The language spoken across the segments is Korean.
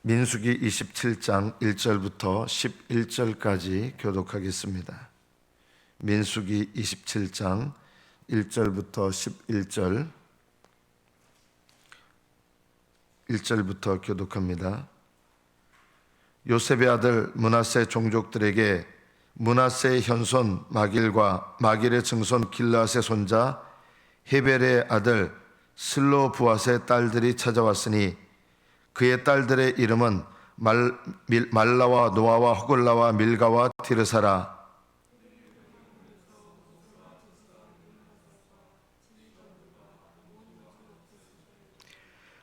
민수기 27장 1절부터 11절까지 교독하겠습니다. 민수기 27장 1절부터 1절부터 교독합니다. 요셉의 아들 므낫세 종족들에게 므낫세의 현손 마길과 마길의 증손 길르앗의 손자 헤벨의 아들 슬로부앗의 딸들이 찾아왔으니 그의 딸들의 이름은 말라와 노아와 호글라와 밀가와 디르사라.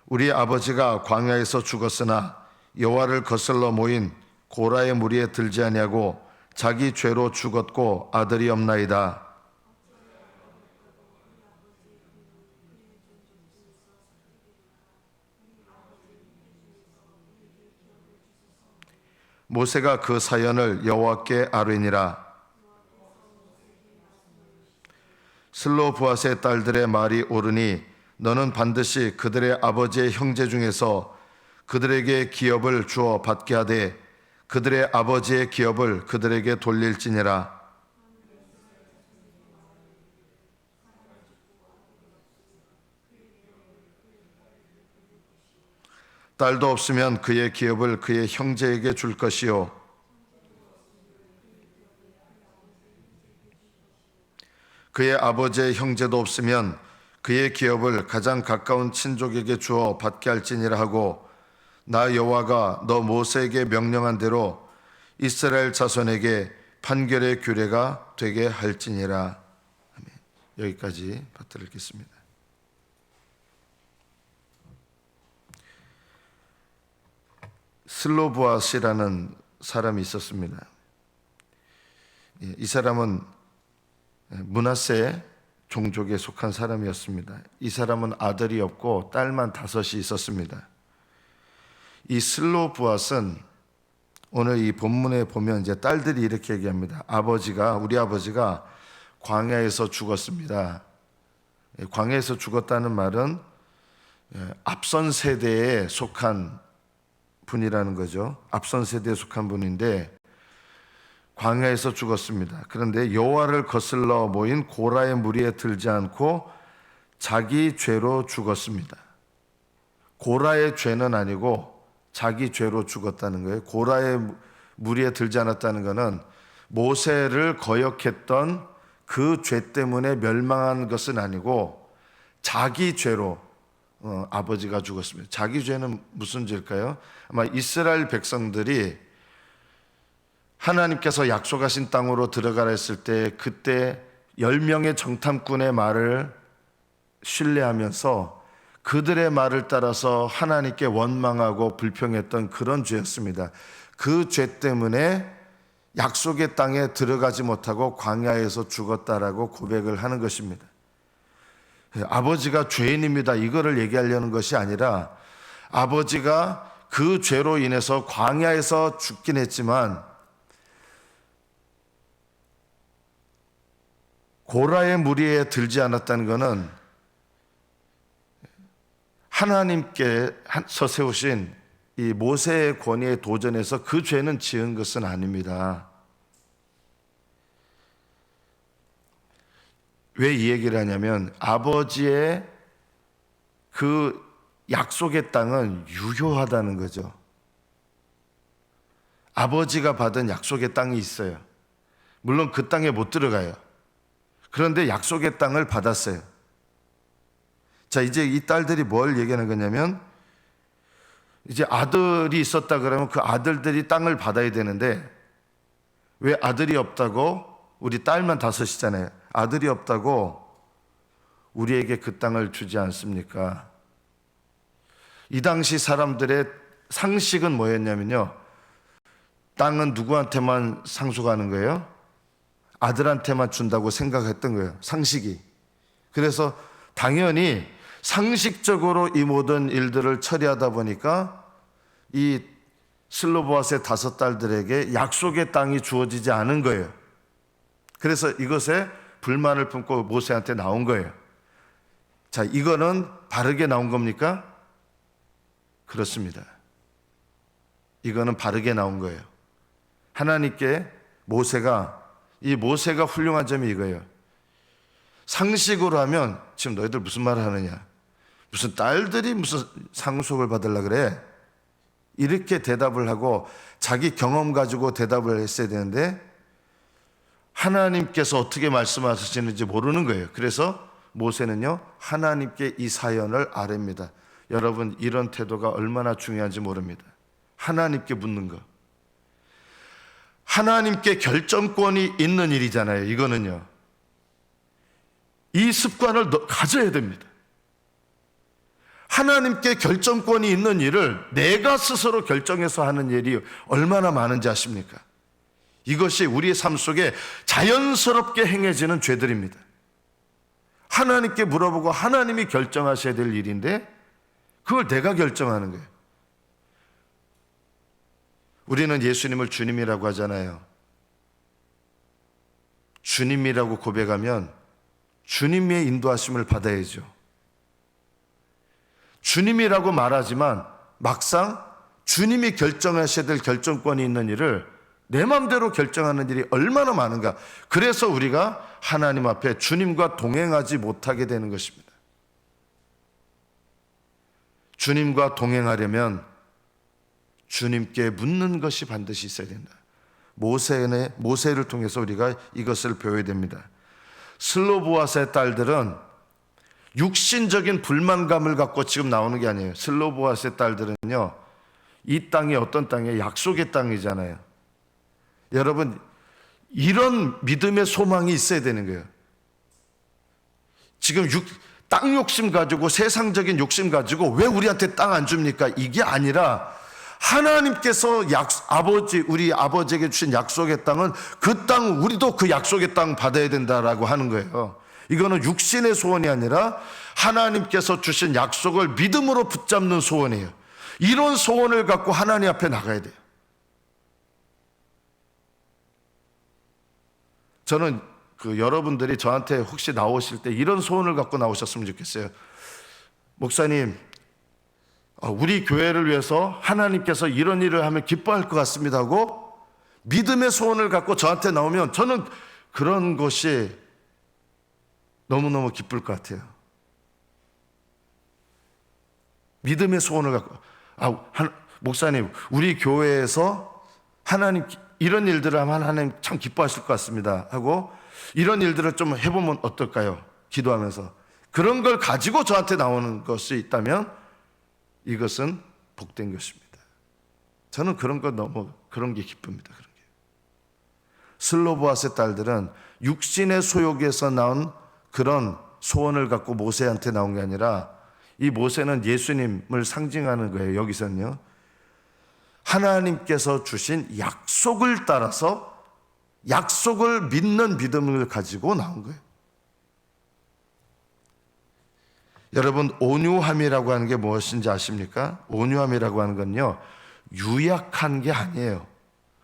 우리 아버지가 광야에서 죽었으나 여호와를 거슬러 모인 고라의 무리에 들지 아니하고 자기 죄로 죽었고 아들이 없나이다. 모세가 그 사연을 여호와께 아뢰니라. 슬로부앗의 딸들의 말이 옳으니 너는 반드시 그들의 아버지의 형제 중에서 그들에게 기업을 주어 받게 하되 그들의 아버지의 기업을 그들에게 돌릴지니라. 딸도 없으면 그의 기업을 그의 형제에게 줄 것이요 그의 아버지의 형제도 없으면 그의 기업을 가장 가까운 친족에게 주어 받게 할지니라 하고 나 여호와가 너 모세에게 명령한 대로 이스라엘 자손에게 판결의 규례가 되게 할지니라. 아멘. 여기까지 받들어 읽겠습니다. 슬로부앗이라는 사람이 있었습니다. 이 사람은 므낫세 종족에 속한 사람이었습니다. 이 사람은 아들이 없고 딸만 5이 있었습니다. 이 슬로부앗은 오늘 이 본문에 보면 이제 딸들이 이렇게 얘기합니다. 우리 아버지가 광야에서 죽었습니다. 광야에서 죽었다는 말은 앞선 세대에 속한 분이라는 거죠. 앞선 세대에 속한 분인데 광야에서 죽었습니다. 그런데 여호와를 거슬러 모인 고라의 무리에 들지 않고 자기 죄로 죽었습니다. 고라의 죄는 아니고 자기 죄로 죽었다는 거예요. 고라의 무리에 들지 않았다는 것은 모세를 거역했던 그 죄 때문에 멸망한 것은 아니고 자기 죄로 아버지가 죽었습니다. 자기 죄는 무슨 죄일까요? 아마 이스라엘 백성들이 하나님께서 약속하신 땅으로 들어가라 했을 때 그때 10명의 정탐꾼의 말을 신뢰하면서 그들의 말을 따라서 하나님께 원망하고 불평했던 그런 죄였습니다. 그 죄 때문에 약속의 땅에 들어가지 못하고 광야에서 죽었다라고 고백을 하는 것입니다. 아버지가 죄인입니다. 이거를 얘기하려는 것이 아니라 아버지가 그 죄로 인해서 광야에서 죽긴 했지만 고라의 무리에 들지 않았다는 것은 하나님께서 세우신 이 모세의 권위에 도전해서 그 죄는 지은 것은 아닙니다. 왜 이 얘기를 하냐면 아버지의 그 약속의 땅은 유효하다는 거죠. 아버지가 받은 약속의 땅이 있어요. 물론 그 땅에 못 들어가요. 그런데 약속의 땅을 받았어요. 자, 이제 이 딸들이 뭘 얘기하는 거냐면 이제 아들이 있었다 그러면 그 아들들이 땅을 받아야 되는데 왜 아들이 없다고 우리 딸만 5이잖아요. 아들이 없다고 우리에게 그 땅을 주지 않습니까? 이 당시 사람들의 상식은 뭐였냐면요. 땅은 누구한테만 상속하는 거예요? 아들한테만 준다고 생각했던 거예요. 상식이. 그래서 당연히 상식적으로 이 모든 일들을 처리하다 보니까 이 슬로부앗의 5딸들에게 약속의 땅이 주어지지 않은 거예요. 그래서 이것에 불만을 품고 모세한테 나온 거예요. 자, 이거는 바르게 나온 겁니까? 그렇습니다. 이거는 바르게 나온 거예요. 하나님께 이 모세가 훌륭한 점이 이거예요. 상식으로 하면 지금 너희들 무슨 말을 하느냐, 무슨 딸들이 무슨 상속을 받으려 그래, 이렇게 대답을 하고 자기 경험 가지고 대답을 했어야 되는데 하나님께서 어떻게 말씀하시는지 모르는 거예요. 그래서 모세는요, 하나님께 이 사연을 아뢰입니다. 여러분, 이런 태도가 얼마나 중요한지 모릅니다. 하나님께 묻는 거. 하나님께 결정권이 있는 일이잖아요. 이거는요, 이 습관을 가져야 됩니다. 하나님께 결정권이 있는 일을 내가 스스로 결정해서 하는 일이 얼마나 많은지 아십니까? 이것이 우리의 삶 속에 자연스럽게 행해지는 죄들입니다. 하나님께 물어보고 하나님이 결정하셔야 될 일인데 그걸 내가 결정하는 거예요. 우리는 예수님을 주님이라고 하잖아요. 주님이라고 고백하면 주님의 인도하심을 받아야죠. 주님이라고 말하지만 막상 주님이 결정하셔야 될 결정권이 있는 일을 내 마음대로 결정하는 일이 얼마나 많은가. 그래서 우리가 하나님 앞에 주님과 동행하지 못하게 되는 것입니다. 주님과 동행하려면 주님께 묻는 것이 반드시 있어야 된다. 모세를 통해서 우리가 이것을 배워야 됩니다. 슬로보아스의 딸들은 육신적인 불만감을 갖고 지금 나오는 게 아니에요. 슬로보아스의 딸들은요, 이 땅이 어떤 땅이에요? 약속의 땅이잖아요. 여러분, 이런 믿음의 소망이 있어야 되는 거예요. 지금 땅 욕심 가지고, 세상적인 욕심 가지고 왜 우리한테 땅 안 줍니까? 이게 아니라 하나님께서 우리 아버지에게 주신 약속의 땅은 그 땅, 우리도 그 약속의 땅 받아야 된다라고 하는 거예요. 이거는 육신의 소원이 아니라 하나님께서 주신 약속을 믿음으로 붙잡는 소원이에요. 이런 소원을 갖고 하나님 앞에 나가야 돼요. 저는 여러분들이 저한테 혹시 나오실 때 이런 소원을 갖고 나오셨으면 좋겠어요. 목사님, 우리 교회를 위해서 하나님께서 이런 일을 하면 기뻐할 것 같습니다 하고 믿음의 소원을 갖고 저한테 나오면 저는 그런 것이 너무너무 기쁠 것 같아요. 믿음의 소원을 갖고, 목사님, 우리 교회에서 하나님 이런 일들을 하면 하나님 참 기뻐하실 것 같습니다 하고 이런 일들을 좀 해보면 어떨까요? 기도하면서 그런 걸 가지고 저한테 나오는 것이 있다면 이것은 복된 것입니다. 저는 그런 게 기쁩니다. 그런 게. 슬로보아스의 딸들은 육신의 소욕에서 나온 그런 소원을 갖고 모세한테 나온 게 아니라 이 모세는 예수님을 상징하는 거예요. 여기서는요, 하나님께서 주신 약속을 따라서 약속을 믿는 믿음을 가지고 나온 거예요. 여러분, 온유함이라고 하는 게 무엇인지 아십니까? 온유함이라고 하는 건요, 유약한 게 아니에요.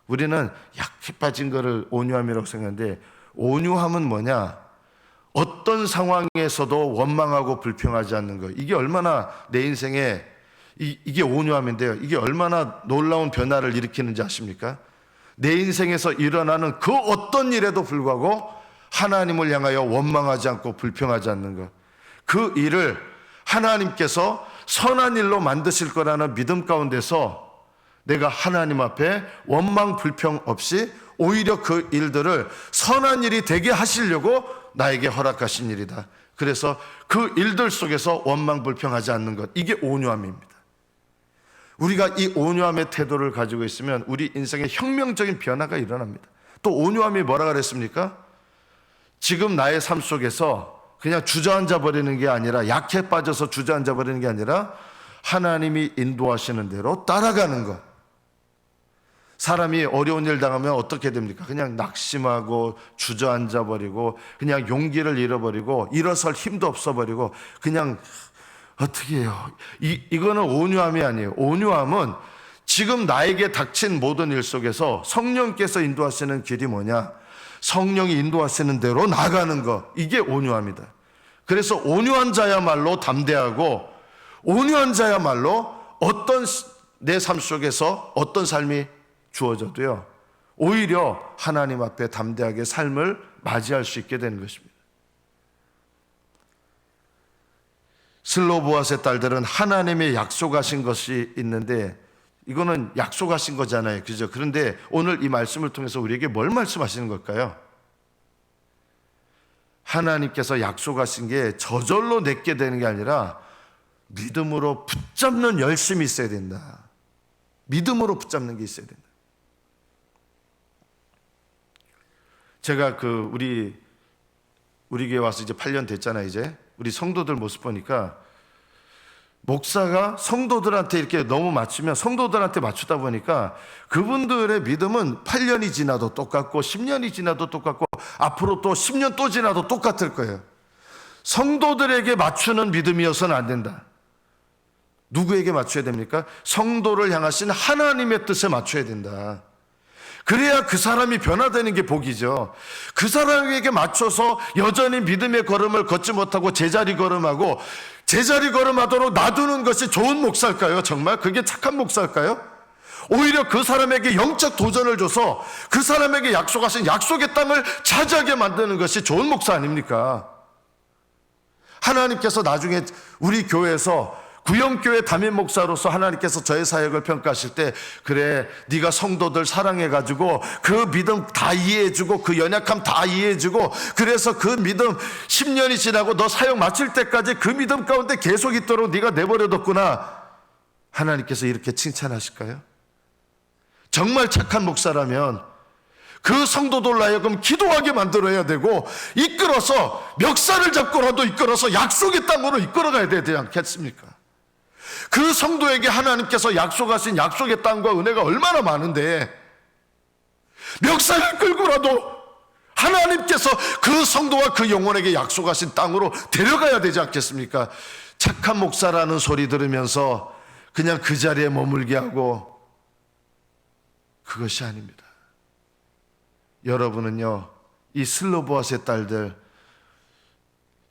우리는 약해 빠진 거를 온유함이라고 생각하는데, 온유함은 뭐냐? 어떤 상황에서도 원망하고 불평하지 않는 거. 이게 얼마나 내 인생에 이게 온유함인데요, 이게 얼마나 놀라운 변화를 일으키는지 아십니까? 내 인생에서 일어나는 그 어떤 일에도 불구하고 하나님을 향하여 원망하지 않고 불평하지 않는 것, 그 일을 하나님께서 선한 일로 만드실 거라는 믿음 가운데서 내가 하나님 앞에 원망 불평 없이 오히려 그 일들을 선한 일이 되게 하시려고 나에게 허락하신 일이다. 그래서 그 일들 속에서 원망 불평하지 않는 것, 이게 온유함입니다. 우리가 이 온유함의 태도를 가지고 있으면 우리 인생에 혁명적인 변화가 일어납니다. 또 온유함이 뭐라 그랬습니까? 지금 나의 삶 속에서 그냥 주저앉아 버리는 게 아니라, 약해 빠져서 주저앉아 버리는 게 아니라 하나님이 인도하시는 대로 따라가는 것. 사람이 어려운 일 당하면 어떻게 됩니까? 그냥 낙심하고 주저앉아 버리고 그냥 용기를 잃어버리고 일어설 힘도 없어 버리고 그냥 어떻게 해요? 이거는 온유함이 아니에요. 온유함은 지금 나에게 닥친 모든 일 속에서 성령께서 인도하시는 길이 뭐냐? 성령이 인도하시는 대로 나가는 것, 이게 온유함이다. 그래서 온유한 자야말로 담대하고, 온유한 자야말로 어떤 내 삶 속에서 어떤 삶이 주어져도요, 오히려 하나님 앞에 담대하게 삶을 맞이할 수 있게 되는 것입니다. 슬로보아스의 딸들은 하나님의 약속하신 것이 있는데, 이거는 약속하신 거잖아요, 그죠? 그런데 오늘 이 말씀을 통해서 우리에게 뭘 말씀하시는 걸까요? 하나님께서 약속하신 게 저절로 내게 되는 게 아니라 믿음으로 붙잡는 열심이 있어야 된다. 믿음으로 붙잡는 게 있어야 된다. 제가 우리 교회 와서 이제 8년 됐잖아요. 이제 우리 성도들 모습 보니까 목사가 성도들한테 이렇게 너무 맞추면, 성도들한테 맞추다 보니까 그분들의 믿음은 8년이 지나도 똑같고 10년이 지나도 똑같고 앞으로 또 10년 또 지나도 똑같을 거예요. 성도들에게 맞추는 믿음이어서는 안 된다. 누구에게 맞춰야 됩니까? 성도를 향하신 하나님의 뜻에 맞춰야 된다. 그래야 그 사람이 변화되는 게 복이죠. 그 사람에게 맞춰서 여전히 믿음의 걸음을 걷지 못하고 제자리 걸음하고, 제자리 걸음하도록 놔두는 것이 좋은 목사일까요? 정말 그게 착한 목사일까요? 오히려 그 사람에게 영적 도전을 줘서 그 사람에게 약속하신 약속의 땅을 차지하게 만드는 것이 좋은 목사 아닙니까? 하나님께서 나중에 우리 교회에서 구영교회 담임 목사로서 하나님께서 저의 사역을 평가하실 때, 그래, 네가 성도들 사랑해가지고 그 믿음 다 이해해주고 그 연약함 다 이해해주고, 그래서 그 믿음 10년이 지나고 너 사역 마칠 때까지 그 믿음 가운데 계속 있도록 네가 내버려뒀구나. 하나님께서 이렇게 칭찬하실까요? 정말 착한 목사라면 그 성도들 하여금 기도하게 만들어야 되고, 이끌어서 멱살을 잡고라도 이끌어서 약속의 땅으로 이끌어가야 되지 않겠습니까? 그 성도에게 하나님께서 약속하신 약속의 땅과 은혜가 얼마나 많은데, 멱살을 끌고라도 하나님께서 그 성도와 그 영혼에게 약속하신 땅으로 데려가야 되지 않겠습니까? 착한 목사라는 소리 들으면서 그냥 그 자리에 머물게 하고, 그것이 아닙니다. 여러분은요, 이 슬로보아스의 딸들,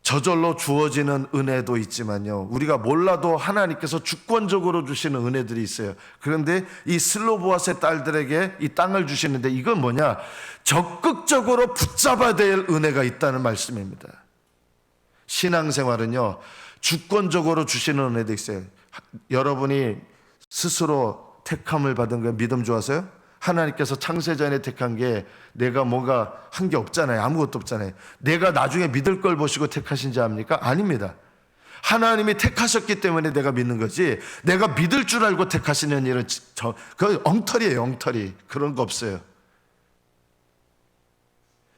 저절로 주어지는 은혜도 있지만요, 우리가 몰라도 하나님께서 주권적으로 주시는 은혜들이 있어요. 그런데 이 슬로보아스의 딸들에게 이 땅을 주시는데, 이건 뭐냐? 적극적으로 붙잡아야 될 은혜가 있다는 말씀입니다. 신앙생활은요, 주권적으로 주시는 은혜도 있어요. 여러분이 스스로 택함을 받은 거 믿음 좋아서요? 하나님께서 창세전에 택한 게 내가 뭔가 한 게 없잖아요. 아무것도 없잖아요. 내가 나중에 믿을 걸 보시고 택하신지 압니까? 아닙니다. 하나님이 택하셨기 때문에 내가 믿는 거지, 내가 믿을 줄 알고 택하시는 일은 그 엉터리예요. 엉터리. 그런 거 없어요.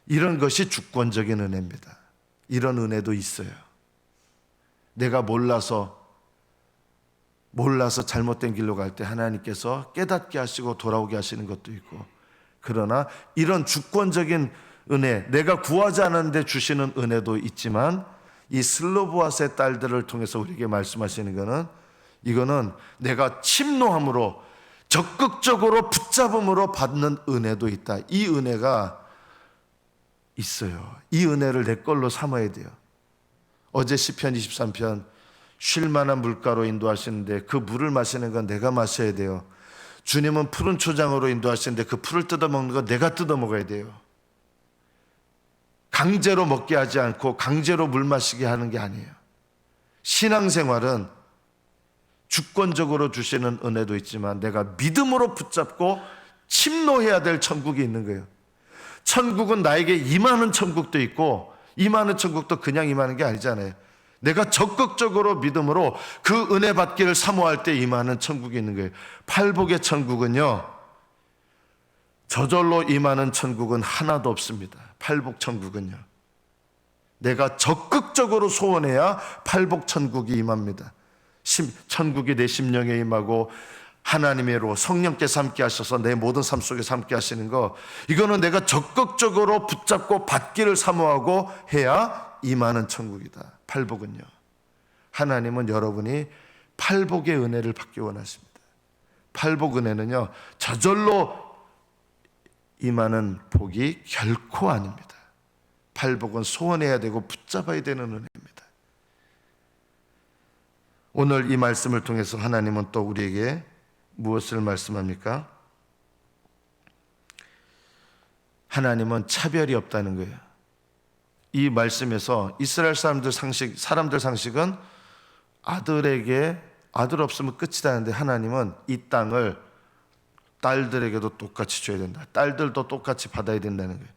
이런 것이 주권적인 은혜입니다. 이런 은혜도 있어요. 내가 몰라서 잘못된 길로 갈 때 하나님께서 깨닫게 하시고 돌아오게 하시는 것도 있고, 그러나 이런 주권적인 은혜, 내가 구하지 않았는데 주시는 은혜도 있지만, 이 슬로보아스의 딸들을 통해서 우리에게 말씀하시는 것은, 이거는 내가 침노함으로 적극적으로 붙잡음으로 받는 은혜도 있다. 이 은혜가 있어요. 이 은혜를 내 걸로 삼아야 돼요. 어제 시편 23편 쉴 만한 물가로 인도하시는데 그 물을 마시는 건 내가 마셔야 돼요. 주님은 푸른 초장으로 인도하시는데 그 풀을 뜯어먹는 건 내가 뜯어먹어야 돼요. 강제로 먹게 하지 않고 강제로 물 마시게 하는 게 아니에요. 신앙생활은 주권적으로 주시는 은혜도 있지만 내가 믿음으로 붙잡고 침노해야 될 천국이 있는 거예요. 천국은 나에게 임하는 천국도 있고, 임하는 천국도 그냥 임하는 게 아니잖아요. 내가 적극적으로 믿음으로 그 은혜 받기를 사모할 때 임하는 천국이 있는 거예요. 팔복의 천국은요, 저절로 임하는 천국은 하나도 없습니다. 팔복 천국은요, 내가 적극적으로 소원해야 팔복 천국이 임합니다. 천국이 내 심령에 임하고 하나님의로 성령께서 함께 하셔서 내 모든 삶 속에서 함께 하시는 거, 이거는 내가 적극적으로 붙잡고 받기를 사모하고 해야 임하는 천국이다. 팔복은요, 하나님은 여러분이 팔복의 은혜를 받기 원하십니다. 팔복 은혜는요, 저절로 임하는 복이 결코 아닙니다. 팔복은 소원해야 되고 붙잡아야 되는 은혜입니다. 오늘 이 말씀을 통해서 하나님은 또 우리에게 무엇을 말씀합니까? 하나님은 차별이 없다는 거예요. 이 말씀에서 이스라엘 사람들 상식은 아들에게 아들 없으면 끝이다는데 하나님은 이 땅을 딸들에게도 똑같이 줘야 된다. 딸들도 똑같이 받아야 된다는 거예요.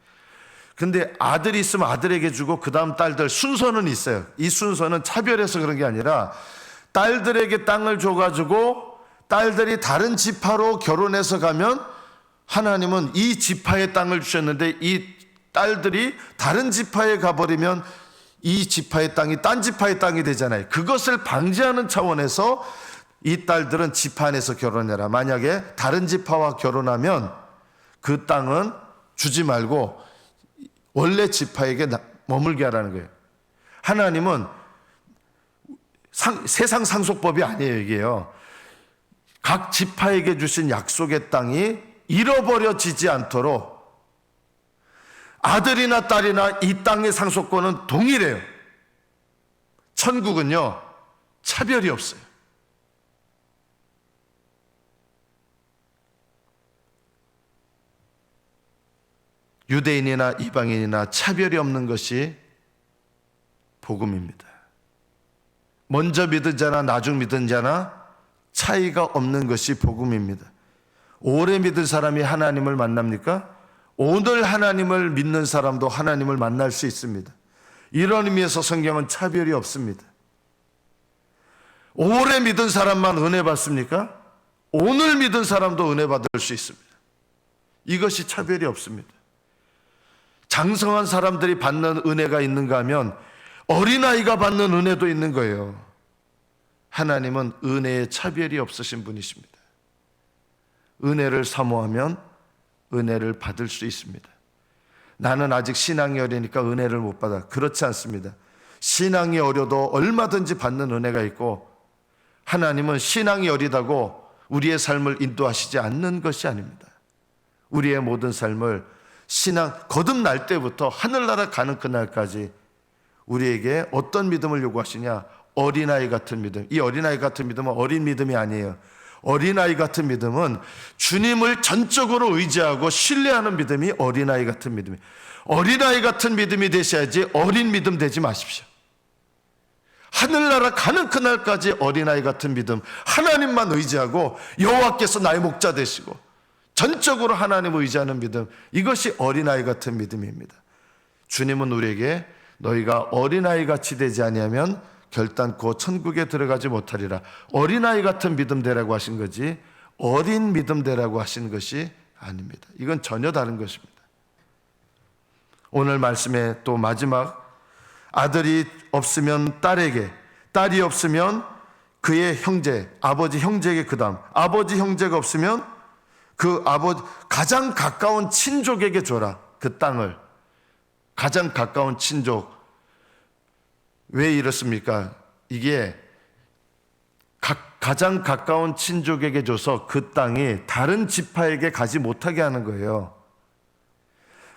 근데 아들이 있으면 아들에게 주고 그 다음 딸들 순서는 있어요. 이 순서는 차별해서 그런 게 아니라 딸들에게 땅을 줘가지고 딸들이 다른 지파로 결혼해서 가면 하나님은 이 지파의 땅을 주셨는데 이 딸들이 다른 지파에 가버리면 이 지파의 땅이 딴 지파의 땅이 되잖아요. 그것을 방지하는 차원에서 이 딸들은 지파 안에서 결혼해라. 만약에 다른 지파와 결혼하면 그 땅은 주지 말고 원래 지파에게 머물게 하라는 거예요. 하나님은 세상 상속법이 아니에요, 이게요. 각 지파에게 주신 약속의 땅이 잃어버려지지 않도록 아들이나 딸이나 이 땅의 상속권은 동일해요. 천국은요, 차별이 없어요. 유대인이나 이방인이나 차별이 없는 것이 복음입니다. 먼저 믿은 자나 나중 믿은 자나 차이가 없는 것이 복음입니다. 오래 믿은 사람이 하나님을 만납니까? 오늘 하나님을 믿는 사람도 하나님을 만날 수 있습니다. 이런 의미에서 성경은 차별이 없습니다. 오래 믿은 사람만 은혜 받습니까? 오늘 믿은 사람도 은혜 받을 수 있습니다. 이것이 차별이 없습니다. 장성한 사람들이 받는 은혜가 있는가 하면 어린아이가 받는 은혜도 있는 거예요. 하나님은 은혜에 차별이 없으신 분이십니다. 은혜를 사모하면 은혜를 받을 수 있습니다. 나는 아직 신앙이 어리니까 은혜를 못 받아. 그렇지 않습니다. 신앙이 어려도 얼마든지 받는 은혜가 있고 하나님은 신앙이 어리다고 우리의 삶을 인도하시지 않는 것이 아닙니다. 우리의 모든 삶을 거듭날 때부터 하늘나라 가는 그날까지 우리에게 어떤 믿음을 요구하시냐? 어린아이 같은 믿음. 이 어린아이 같은 믿음은 어린 믿음이 아니에요. 어린아이 같은 믿음은 주님을 전적으로 의지하고 신뢰하는 믿음이 어린아이 같은 믿음이에요. 어린아이 같은 믿음이 되셔야지 어린 믿음 되지 마십시오. 하늘나라 가는 그날까지 어린아이 같은 믿음, 하나님만 의지하고 여호와께서 나의 목자 되시고 전적으로 하나님을 의지하는 믿음, 이것이 어린아이 같은 믿음입니다. 주님은 우리에게 너희가 어린아이 같이 되지 아니하면 결단코 천국에 들어가지 못하리라. 어린아이 같은 믿음 되라고 하신 거지 어린 믿음 되라고 하신 것이 아닙니다. 이건 전혀 다른 것입니다. 오늘 말씀의 또 마지막, 아들이 없으면 딸에게, 딸이 없으면 그의 형제, 아버지 형제에게, 그 다음 아버지 형제가 없으면 그 아버지 가장 가까운 친족에게 줘라. 그 땅을 가장 가까운 친족. 왜 이렇습니까? 이게 가장 가까운 친족에게 줘서 그 땅이 다른 지파에게 가지 못하게 하는 거예요.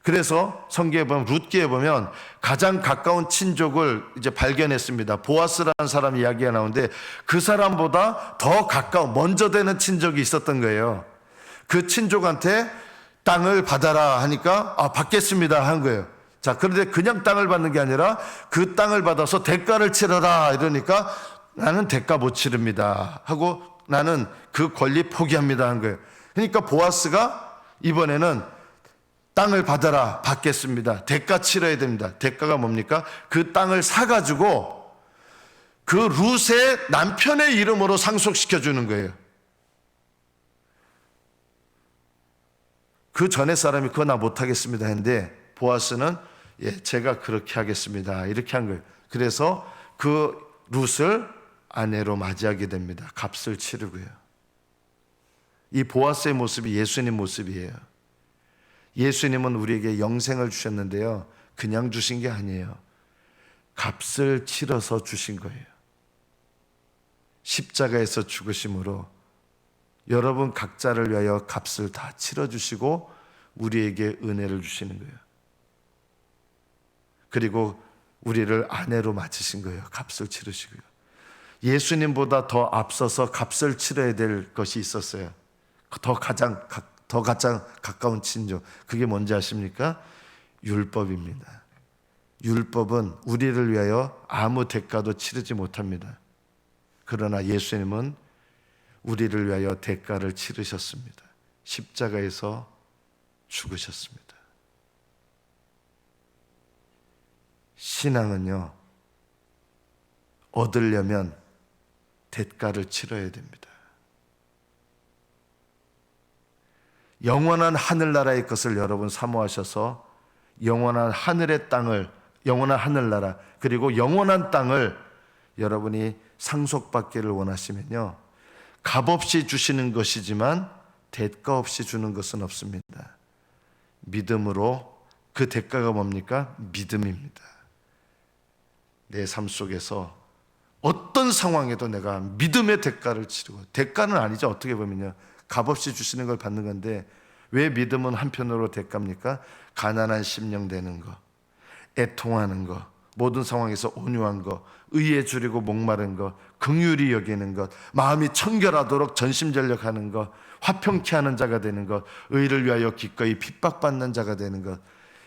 그래서 성경에 보면, 룻기에 보면 가장 가까운 친족을 이제 발견했습니다. 보아스라는 사람 이야기가 나오는데 그 사람보다 더 가까운, 먼저 되는 친족이 있었던 거예요. 그 친족한테 땅을 받아라 하니까 받겠습니다 한 거예요. 자, 그런데 그냥 땅을 받는 게 아니라 그 땅을 받아서 대가를 치러라 이러니까 나는 대가 못 치릅니다 하고 나는 그 권리 포기합니다 한 거예요. 그러니까 보아스가 이번에는 땅을 받아라, 받겠습니다, 대가 치러야 됩니다. 대가가 뭡니까? 그 땅을 사가지고 그 룻의 남편의 이름으로 상속시켜 주는 거예요. 그 전에 사람이 그거 나 못하겠습니다 했는데 보아스는 제가 그렇게 하겠습니다 이렇게 한 거예요. 그래서 그 룻을 아내로 맞이하게 됩니다. 값을 치르고요. 이 보아스의 모습이 예수님 모습이에요. 예수님은 우리에게 영생을 주셨는데요, 그냥 주신 게 아니에요. 값을 치러서 주신 거예요. 십자가에서 죽으심으로 여러분 각자를 위하여 값을 다 치러주시고 우리에게 은혜를 주시는 거예요. 그리고 우리를 아내로 맞으신 거예요. 값을 치르시고요. 예수님보다 더 앞서서 값을 치러야 될 것이 있었어요. 더 가장 가까운 친족. 그게 뭔지 아십니까? 율법입니다. 율법은 우리를 위하여 아무 대가도 치르지 못합니다. 그러나 예수님은 우리를 위하여 대가를 치르셨습니다. 십자가에서 죽으셨습니다. 신앙은요, 얻으려면 대가를 치러야 됩니다. 영원한 하늘나라의 것을 여러분 사모하셔서 영원한 하늘의 땅을, 영원한 하늘나라, 그리고 영원한 땅을 여러분이 상속받기를 원하시면요, 값없이 주시는 것이지만 대가 없이 주는 것은 없습니다. 믿음으로, 그 대가가 뭡니까? 믿음입니다. 내 삶 속에서 어떤 상황에도 내가 믿음의 대가를 치르고, 대가는 아니죠, 어떻게 보면요, 값없이 주시는 걸 받는 건데, 왜 믿음은 한편으로 대가입니까? 가난한 심령 되는 거, 애통하는 거, 모든 상황에서 온유한 거, 의에 줄이고 목마른 거, 긍휼히 여기는 것, 마음이 청결하도록 전심전력하는 것, 화평케 하는 자가 되는 것, 의를 위하여 기꺼이 핍박받는 자가 되는 것,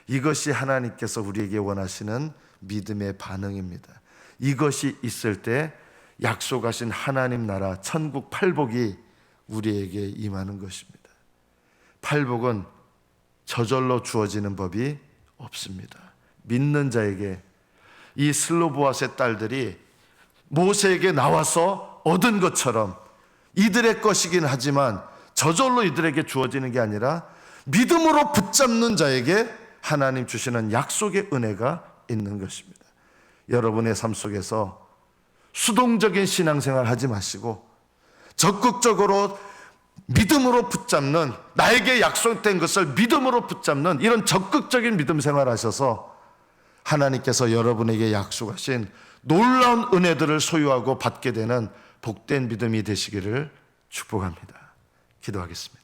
이것이 하나님께서 우리에게 원하시는 믿음의 반응입니다. 이것이 있을 때 약속하신 하나님 나라 천국 팔복이 우리에게 임하는 것입니다. 팔복은 저절로 주어지는 법이 없습니다. 믿는 자에게, 이 슬로보아스의 딸들이 모세에게 나와서 얻은 것처럼 이들의 것이긴 하지만 저절로 이들에게 주어지는 게 아니라 믿음으로 붙잡는 자에게 하나님 주시는 약속의 은혜가 있는 것입니다. 여러분의 삶 속에서 수동적인 신앙생활 하지 마시고 적극적으로 믿음으로 붙잡는, 나에게 약속된 것을 믿음으로 붙잡는 이런 적극적인 믿음 생활 하셔서 하나님께서 여러분에게 약속하신 놀라운 은혜들을 소유하고 받게 되는 복된 믿음이 되시기를 축복합니다. 기도하겠습니다.